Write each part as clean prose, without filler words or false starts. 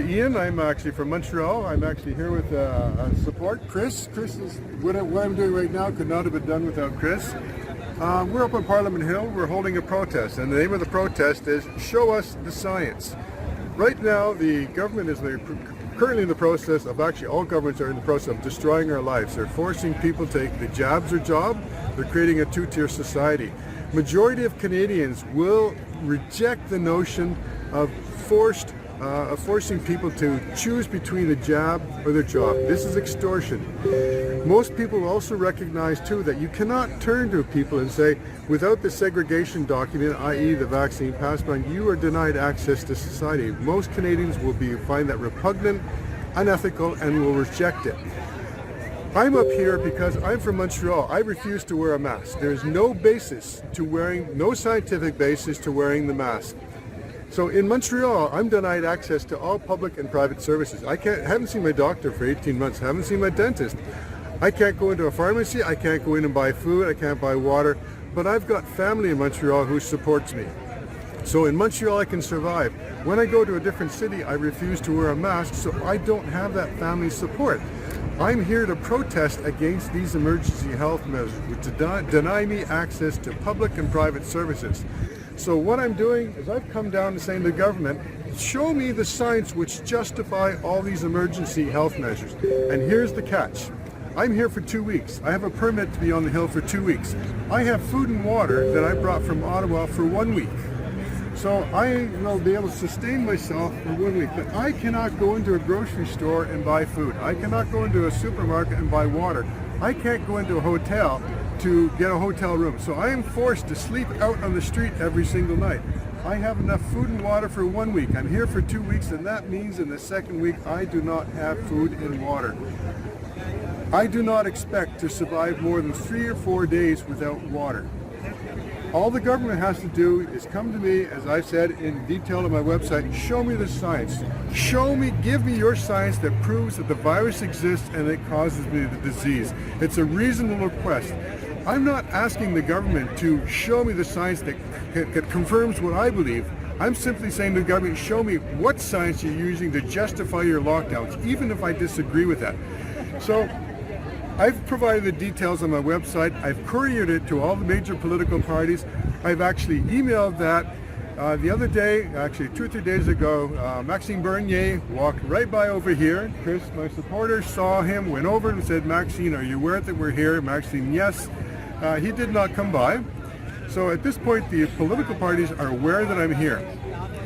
Ian, I'm actually from Montreal. I'm actually here with support. Chris is what I'm doing right now could not have been done without Chris. We're up on Parliament Hill. We're holding a protest, and the name of the protest is "Show Us the Science." Right now, the government is currently in the process of all governments are in the process of destroying our lives. They're forcing people to take the jabs or job. They're creating a two-tier society. Majority of Canadians will reject the notion of forcing people to choose between a jab or their job. This is extortion. Most people also recognize too that you cannot turn to people and say, without the segregation document, i.e. the vaccine passport, you are denied access to society. Most Canadians will find that repugnant, unethical, and will reject it. I'm up here because I'm from Montreal. I refuse to wear a mask. There's no scientific basis to wearing the mask. So in Montreal, I'm denied access to all public and private services. I haven't seen my doctor for 18 months, haven't seen my dentist. I can't go into a pharmacy, I can't go in and buy food, I can't buy water, but I've got family in Montreal who supports me. So in Montreal I can survive. When I go to a different city, I refuse to wear a mask, so I don't have that family support. I'm here to protest against these emergency health measures, which deny me access to public and private services. So what I'm doing is I've come down and saying to the government, show me the science which justify all these emergency health measures. And here's the catch. I'm here for 2 weeks. I have a permit to be on the Hill for 2 weeks. I have food and water that I brought from Ottawa for 1 week. So I will be able to sustain myself for 1 week. But I cannot go into a grocery store and buy food. I cannot go into a supermarket and buy water. I can't go into a hotel to get a hotel room. So I am forced to sleep out on the street every single night. I have enough food and water for 1 week. I'm here for 2 weeks, and that means in the second week I do not have food and water. I do not expect to survive more than 3 or 4 days without water. All the government has to do is come to me, as I've said in detail on my website, show me the science. Give me your science that proves that the virus exists and it causes me the disease. It's a reasonable request. I'm not asking the government to show me the science that confirms what I believe. I'm simply saying to the government, show me what science you're using to justify your lockdowns, even if I disagree with that. So I've provided the details on my website. I've couriered it to all the major political parties. I've actually emailed that. The other day, actually 2 or 3 days ago, Maxime Bernier walked right by over here. Chris, my supporter, saw him, went over and said, Maxime, are you aware that we're here? Maxime, yes. He did not come by. So at this point, the political parties are aware that I'm here.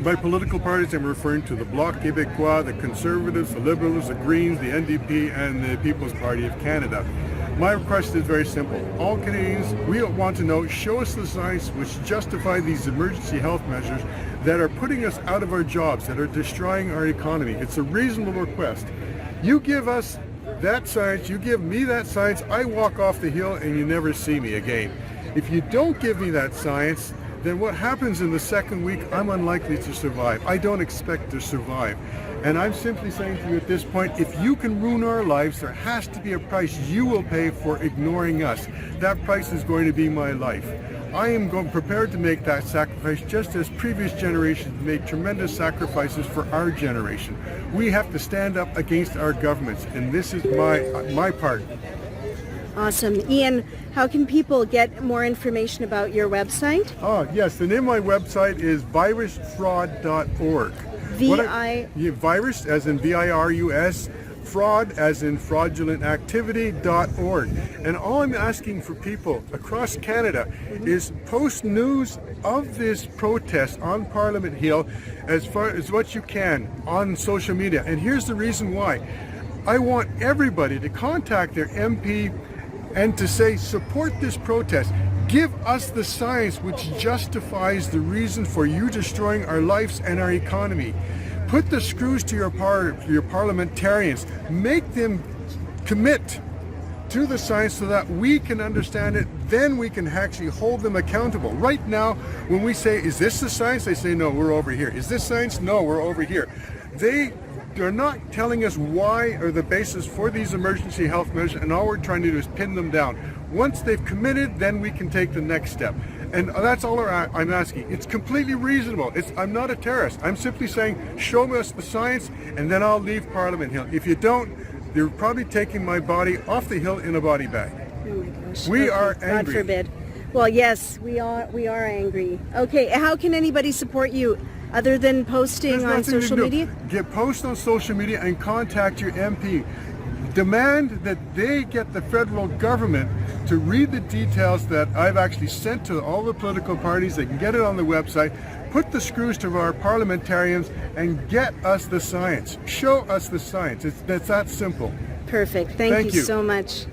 By political parties, I'm referring to the Bloc Québécois, the Conservatives, the Liberals, the Greens, the NDP, and the People's Party of Canada. My request is very simple. All Canadians, we want to know, show us the science which justify these emergency health measures that are putting us out of our jobs, that are destroying our economy. It's a reasonable request. You give us that science, you give me that science, I walk off the hill and you never see me again. If you don't give me that science, then what happens in the second week, I'm unlikely to survive. I don't expect to survive. And I'm simply saying to you at this point, if you can ruin our lives, there has to be a price you will pay for ignoring us. That price is going to be my life. I am prepared to make that sacrifice just as previous generations made tremendous sacrifices for our generation. We have to stand up against our governments, and this is my part. Awesome. Ian, how can people get more information about your website? Oh, yes. The name of my website is virusfraud.org. Virus, as in V-I-R-U-S, fraud, as in fraudulent activity.org. And all I'm asking for people across Canada is post news of this protest on Parliament Hill as far as what you can on social media. And here's the reason why. I want everybody to contact their MP and to say, support this protest. Give us the science which justifies the reason for you destroying our lives and our economy. Put the screws to your parliamentarians. Make them commit to the science so that we can understand it. Then we can actually hold them accountable. Right now, when we say, is this the science? They say, no, we're over here. Is this science? No, we're over here. They're not telling us why or the basis for these emergency health measures, and all we're trying to do is pin them down. Once they've committed, then we can take the next step. And that's all I'm asking. It's completely reasonable. I'm not a terrorist. I'm simply saying, show us the science, and then I'll leave Parliament Hill. If you don't, you're probably taking my body off the hill in a body bag. Oh my gosh. We Okay, are angry. God forbid. Well, yes, we are angry. Okay, how can anybody support you other than posting There's on nothing to social do. media? Post on social media and contact your MP. Demand that they get the federal government to read the details that I've actually sent to all the political parties. They can get it on the website. Put the screws to our parliamentarians and get us the science. Show us the science. It's that simple. Perfect. Thank you you so much.